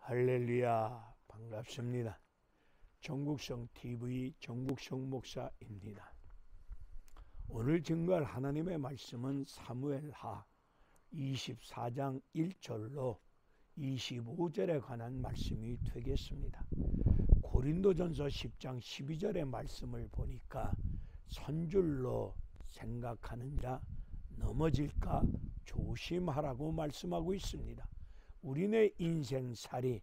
할렐루야, 반갑습니다. 전국성 TV 전국성 목사입니다. 오늘 증거할 하나님의 말씀은 사무엘하 24장 1절로 25절에 관한 말씀이 되겠습니다. 고린도전서 10장 12절의 말씀을 보니까 선줄로 생각하는 자 넘어질까 조심하라고 말씀하고 있습니다. 우리네 인생살이,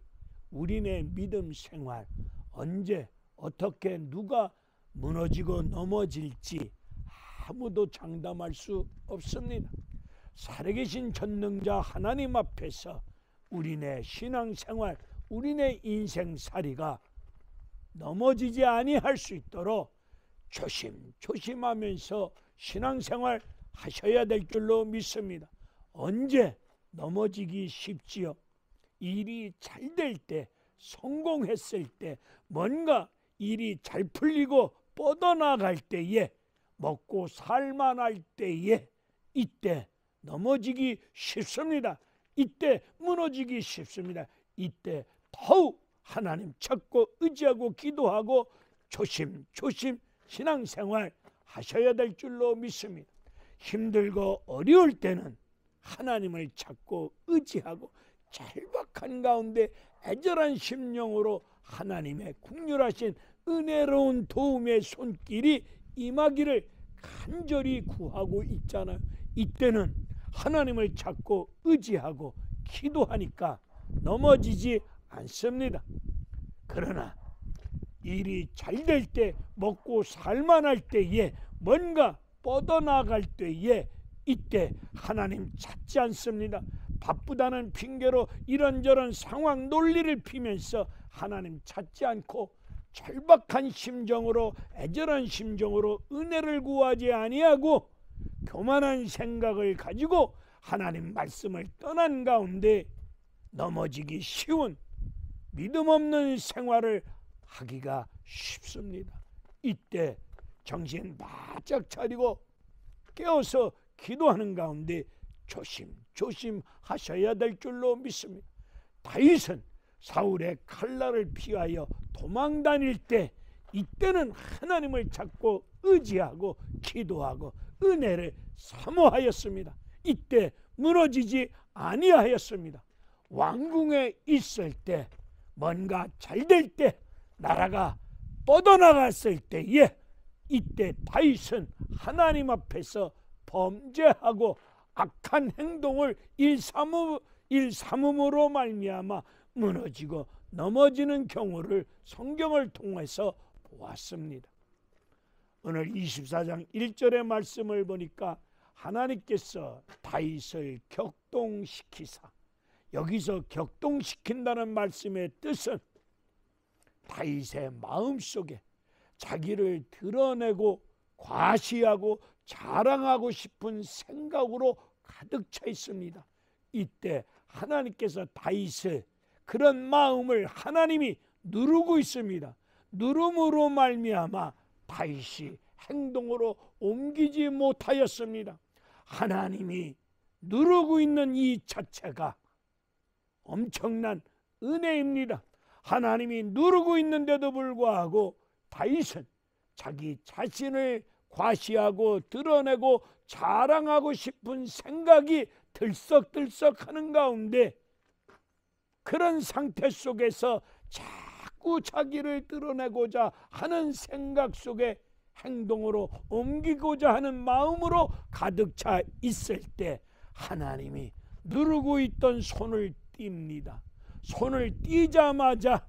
우리네 믿음 생활, 언제 어떻게 누가 무너지고 넘어질지 아무도 장담할 수 없습니다. 살아계신 전능자 하나님 앞에서 우리네 신앙생활, 우리네 인생살이가 넘어지지 아니할 수 있도록 조심조심하면서 신앙생활 하셔야 될 줄로 믿습니다. 언제 넘어지기 쉽지요? 일이 잘 될 때, 성공했을 때, 뭔가 일이 잘 풀리고 뻗어나갈 때에, 먹고 살만할 때에, 이때 넘어지기 쉽습니다. 이때 무너지기 쉽습니다. 이때 더욱 하나님 찾고 의지하고 기도하고 조심조심 신앙생활 하셔야 될 줄로 믿습니다. 힘들고 어려울 때는 하나님을 찾고 의지하고 절박한 가운데 애절한 심령으로 하나님의 긍휼하신 은혜로운 도움의 손길이 임하기를 간절히 구하고 있잖아요. 이때는 하나님을 찾고 의지하고 기도하니까 넘어지지 않습니다. 그러나 일이 잘 될 때, 먹고 살만할 때에, 뭔가 뻗어나갈 때에 이때 하나님 찾지 않습니다. 바쁘다는 핑계로 이런저런 상황 논리를 피면서 하나님 찾지 않고 절박한 심정으로, 애절한 심정으로 은혜를 구하지 아니하고 교만한 생각을 가지고 하나님 말씀을 떠난 가운데 넘어지기 쉬운 믿음 없는 생활을 하기가 쉽습니다. 이때 정신 바짝 차리고 깨어서 기도하는 가운데 조심조심 하셔야 될 줄로 믿습니다. 다윗은 사울의 칼날을 피하여 도망 다닐 때, 이때는 하나님을 찾고 의지하고 기도하고 은혜를 사모하였습니다. 이때 무너지지 아니하였습니다. 왕궁에 있을 때, 뭔가 잘 될 때, 나라가 뻗어나갔을 때에 이때 다윗은 하나님 앞에서 범죄하고 악한 행동을 일삼음으로 말미암아 무너지고 넘어지는 경우를 성경을 통해서 보았습니다. 오늘 24장 1절의 말씀을 보니까 하나님께서 다윗을 격동시키사, 여기서 격동시킨다는 말씀의 뜻은 다윗의 마음속에 자기를 드러내고 과시하고 자랑하고 싶은 생각으로 가득 차 있습니다. 이때 하나님께서 다윗의 그런 마음을 하나님이 누르고 있습니다. 누름으로 말미암아 다윗이 행동으로 옮기지 못하였습니다. 하나님이 누르고 있는 이 자체가 엄청난 은혜입니다. 하나님이 누르고 있는데도 불구하고 다윗은 자기 자신을 과시하고 드러내고 자랑하고 싶은 생각이 들썩들썩하는 가운데, 그런 상태 속에서 자꾸 자기를 드러내고자 하는 생각 속에 행동으로 옮기고자 하는 마음으로 가득 차 있을 때 하나님이 누르고 있던 손을 띱니다. 손을 띄자마자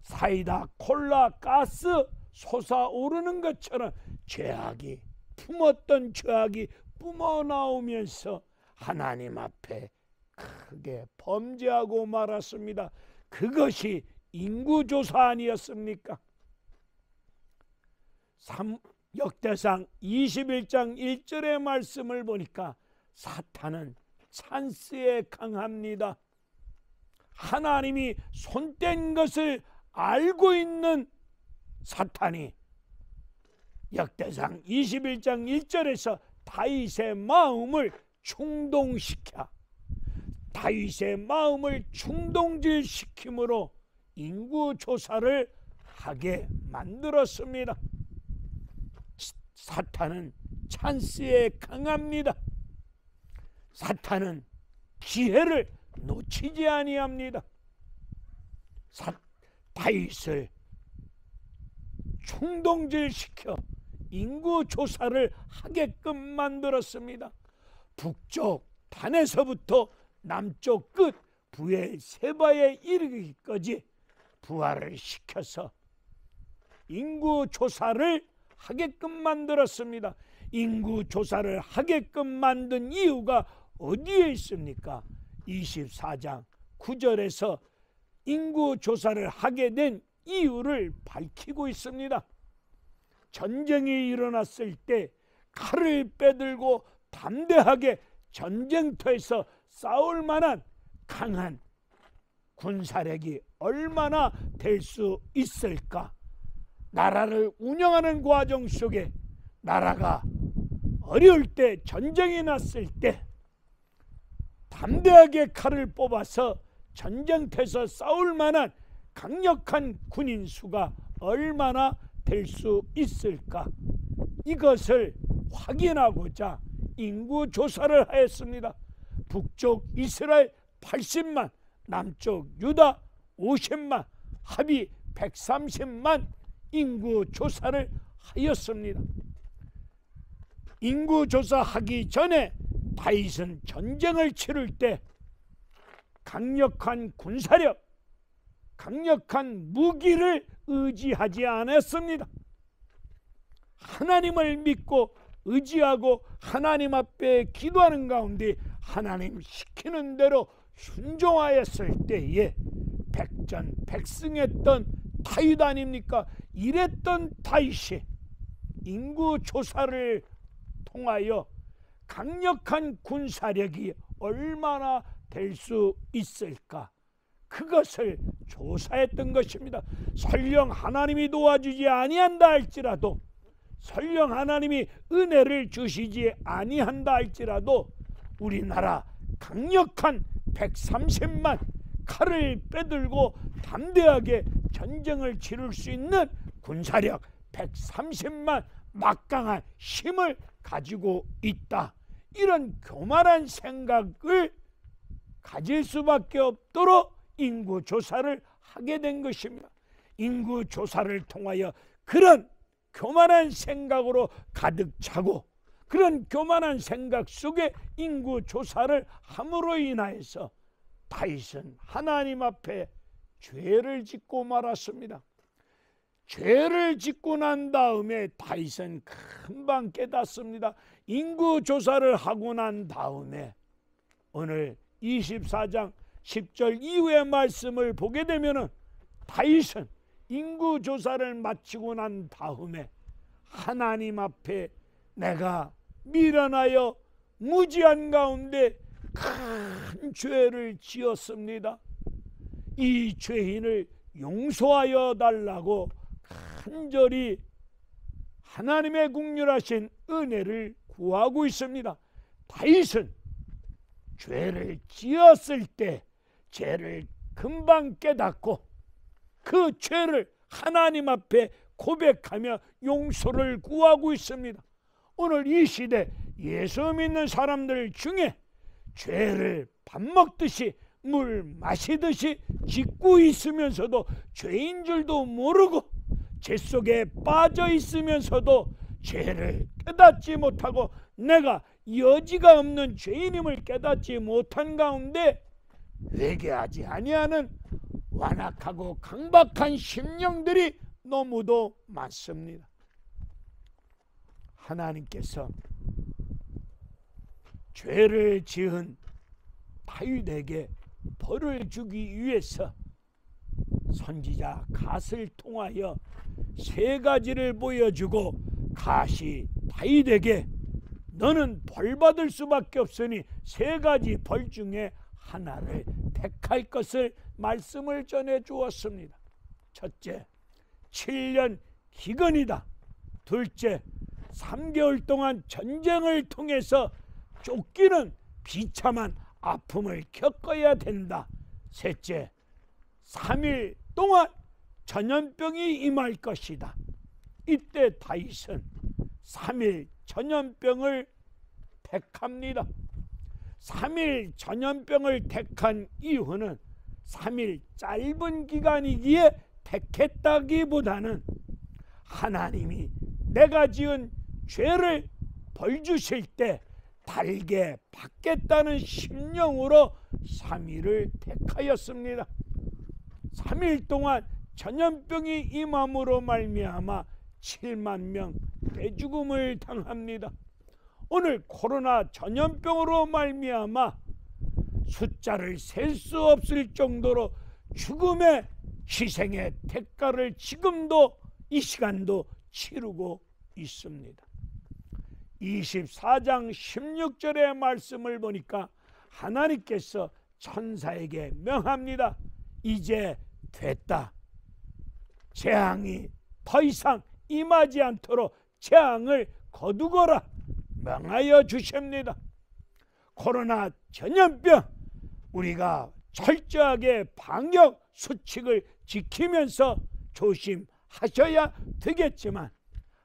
사이다, 콜라, 가스 솟아오르는 것처럼 죄악이, 품었던 죄악이 뿜어나오면서 하나님 앞에 크게 범죄하고 말았습니다. 그것이 인구조사 아니었습니까? 역대상 21장 1절의 말씀을 보니까 사탄은 찬스에 강합니다. 하나님이 손댄 것을 알고 있는 사탄이 역대상 21장 1절에서 다윗의 마음을 충동시켜 다윗의 마음을 충동질시킴으로 인구조사를 하게 만들었습니다. 사탄은 찬스에 강합니다. 사탄은 기회를 놓치지 아니합니다. 다윗을 충동질시켜 인구조사를 하게끔 만들었습니다. 북쪽 단에서부터 남쪽 끝 브엘세바에 이르기까지 부하를 시켜서 인구조사를 하게끔 만들었습니다. 인구조사를 하게끔 만든 이유가 어디에 있습니까? 24장 9절에서 인구조사를 하게 된 이유를 밝히고 있습니다. 전쟁이 일어났을 때 칼을 빼들고 담대하게 전쟁터에서 싸울 만한 강한 군사력이 얼마나 될 수 있을까? 나라를 운영하는 과정 속에 나라가 어려울 때, 전쟁이 났을 때 담대하게 칼을 뽑아서 전쟁터에서 싸울 만한 강력한 군인 수가 얼마나 될 수 있을까? 이것을 확인하고자 인구조사를 하였습니다. 북쪽 이스라엘 80만, 남쪽 유다 50만, 합이 130만 인구조사를 하였습니다. 인구조사하기 전에 다윗은 전쟁을 치를 때 강력한 군사력, 강력한 무기를 의지하지 않았습니다. 하나님을 믿고 의지하고 하나님 앞에 기도하는 가운데 하나님 시키는 대로 순종하였을 때에 백전백승했던 다윗 아닙니까? 이랬던 다윗이 인구조사를 통하여 강력한 군사력이 얼마나 될 수 있을까? 그것을 조사했던 것입니다. 설령 하나님이 도와주지 아니한다 할지라도, 설령 하나님이 은혜를 주시지 아니한다 할지라도 우리나라 강력한 130만 칼을 빼들고 담대하게 전쟁을 치를 수 있는 군사력 130만 막강한 힘을 가지고 있다. 이런 교만한 생각을 가질 수밖에 없도록 인구조사를 하게 된 것입니다. 인구조사를 통하여 그런 교만한 생각으로 가득 차고 그런 교만한 생각 속에 인구조사를 함으로 인하여서 다윗은 하나님 앞에 죄를 짓고 말았습니다. 죄를 짓고 난 다음에 다윗은 금방 깨닫습니다. 인구조사를 하고 난 다음에 오늘 24장 10절 이후의 말씀을 보게 되면 다윗은 인구조사를 마치고 난 다음에 하나님 앞에 내가 미련하여 무지한 가운데 큰 죄를 지었습니다. 이 죄인을 용서하여 달라고 간절히 하나님의 긍휼하신 은혜를 구하고 있습니다. 다윗은 죄를 지었을 때 죄를 금방 깨닫고 그 죄를 하나님 앞에 고백하며 용서를 구하고 있습니다. 오늘 이 시대 예수 믿는 사람들 중에 죄를 밥 먹듯이 물 마시듯이 짓고 있으면서도 죄인 줄도 모르고 죄 속에 빠져 있으면서도 죄를 깨닫지 못하고 내가 여지가 없는 죄인임을 깨닫지 못한 가운데 회개하지 아니하는 완악하고 강박한 심령들이 너무도 많습니다. 하나님께서 죄를 지은 다윗에게 벌을 주기 위해서 선지자 갓을 통하여 세 가지를 보여주고 갓이 다윗에게 너는 벌 받을 수밖에 없으니 세 가지 벌 중에 하나를 택할 것을 말씀을 전해 주었습니다. 첫째, 7년 기근이다. 둘째, 3개월 동안 전쟁을 통해서 쫓기는 비참한 아픔을 겪어야 된다. 셋째, 3일 동안 전염병이 임할 것이다. 이때 다윗은 3일 전염병을 택합니다. 3일 전염병을 택한 이유는 3일 짧은 기간이기에 택했다기보다는 하나님이 내가 지은 죄를 벌 주실 때 달게 받겠다는 심령으로 3일을 택하였습니다. 3일 동안 전염병이 임함으로 말미암아 7만 명 대죽음을 당합니다. 오늘 코로나 전염병으로 말미암아 숫자를 셀 수 없을 정도로 죽음의 희생의 대가를 지금도 이 시간도 치르고 있습니다. 24장 16절의 말씀을 보니까 하나님께서 천사에게 명합니다. 이제 됐다. 재앙이 더 이상 임하지 않도록 재앙을 거두거라 명하여 주십니다. 코로나 전염병, 우리가 철저하게 방역 수칙을 지키면서 조심하셔야 되겠지만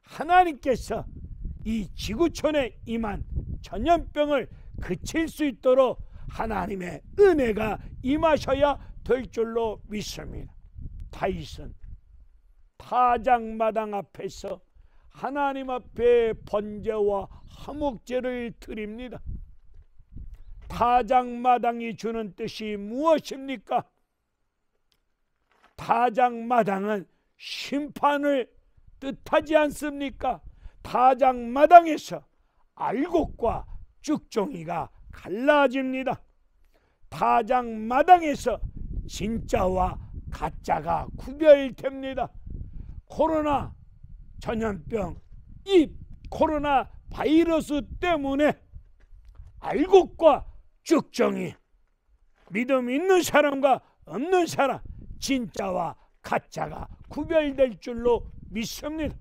하나님께서 이 지구촌에 임한 전염병을 그칠 수 있도록 하나님의 은혜가 임하셔야 될 줄로 믿습니다. 다윗은 타작마당 앞에서 하나님 앞에 번제와 화목제를 드립니다. 타작마당이 주는 뜻이 무엇입니까? 타작마당은 심판을 뜻하지 않습니까? 타작마당에서 알곡과 쭉종이가 갈라집니다. 타작마당에서 진짜와 가짜가 구별됩니다. 코로나 전염병, 이 코로나 바이러스 때문에 알곡과 쭉종이, 믿음 있는 사람과 없는 사람, 진짜와 가짜가 구별될 줄로 믿습니다.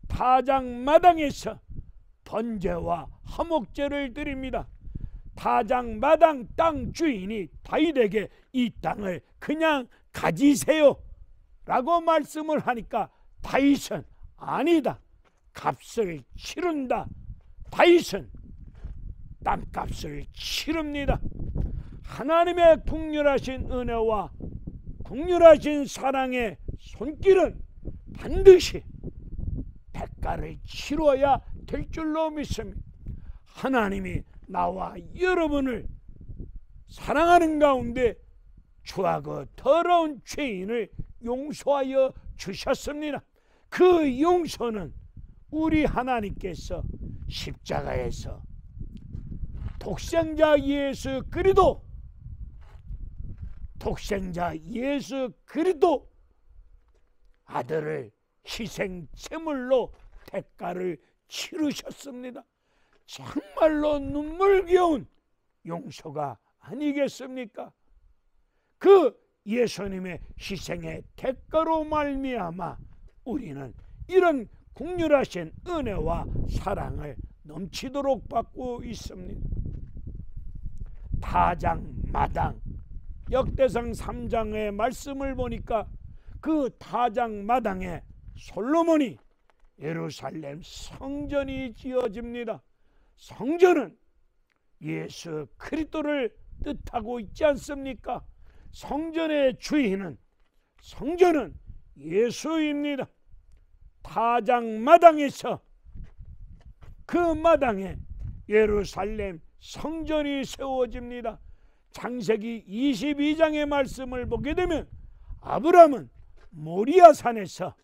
타작마당에서 번제와 화목제를 드립니다. 타작마당 땅 주인이 다윗에게 이 땅을 그냥 가지세요 라고 말씀을 하니까 다윗은 아니다, 값을 치른다. 다윗은 땅값을 치릅니다. 하나님의 국률하신 은혜와 국률하신 사랑의 손길은 반드시 대가를 치러야 될 줄로 믿습니다. 하나님이 나와 여러분을 사랑하는 가운데 주하고 더러운 죄인을 용서하여 주셨습니다. 그 용서는 우리 하나님께서 십자가에서 독생자 예수 그리스도 아들을 희생 제물로 대가를 치르셨습니다. 정말로 눈물겨운 용서가 아니겠습니까? 그 예수님의 희생의 대가로 말미암아 우리는 이런 긍휼하신 은혜와 사랑을 넘치도록 받고 있습니다. 타작마당, 역대상 3장의 말씀을 보니까 그 타작마당에 솔로몬이 예루살렘 성전이 지어집니다. 성전은 예수 그리스도를 뜻하고 있지 않습니까? 성전의 주인은, 성전은 예수입니다. 타작마당에서 그 마당에 예루살렘 성전이 세워집니다. 창세기 22장의 말씀을 보게 되면 아브라함은 모리아산에서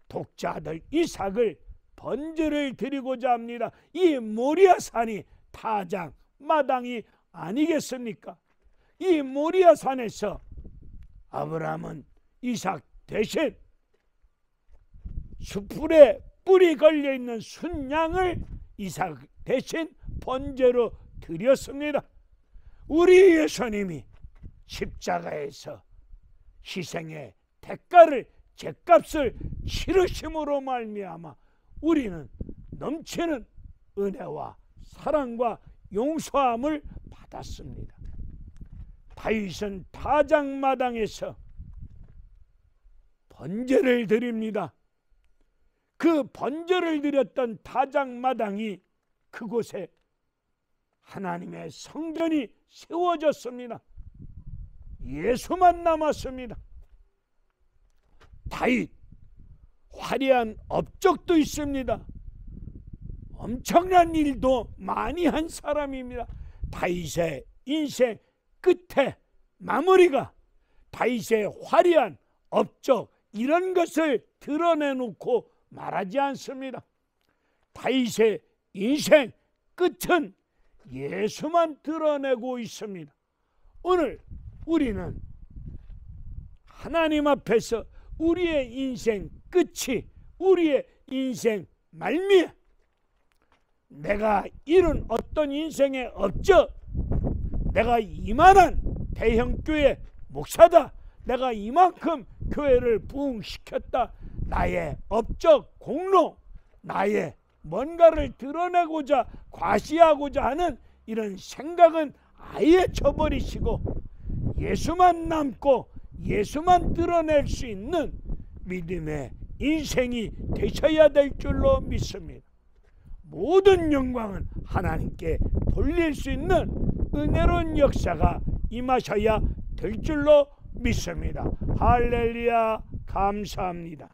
독자아들 이삭을 번제를 드리고자 합니다. 이 모리아산이 타작마당이 아니겠습니까? 이 모리아산에서 아브라함은 이삭 대신 수풀에 뿔이 걸려있는 순양을 이삭 대신 번제로 드렸습니다. 우리 예수님이 십자가에서 희생의 대가를, 죗값을 치르심으로 말미암아 우리는 넘치는 은혜와 사랑과 용서함을 받았습니다. 다윗은 타작마당에서 번제를 드립니다. 그 번제를 드렸던 타작마당이 그곳에 하나님의 성전이 세워졌습니다. 예수만 남았습니다. 다윗 화려한 업적도 있습니다. 엄청난 일도 많이 한 사람입니다. 다윗의 인생 끝에 마무리가 다윗의 화려한 업적 이런 것을 드러내놓고 말하지 않습니다. 다윗의 인생 끝은 예수만 드러내고 있습니다. 오늘 우리는 하나님 앞에서 우리의 인생 끝이 우리의 인생 말미에 내가 이룬 어떤 인생의 업적, 내가 이만한 대형교회 목사다, 내가 이만큼 교회를 부흥시켰다, 나의 업적 공로, 나의 뭔가를 드러내고자 과시하고자 하는 이런 생각은 아예 쳐버리시고 예수만 남고 예수만 드러낼 수 있는 믿음의 인생이 되셔야 될 줄로 믿습니다. 모든 영광은 하나님께 돌릴 수 있는 은혜로운 역사가 임하셔야 될 줄로 믿습니다. 할렐루야, 감사합니다.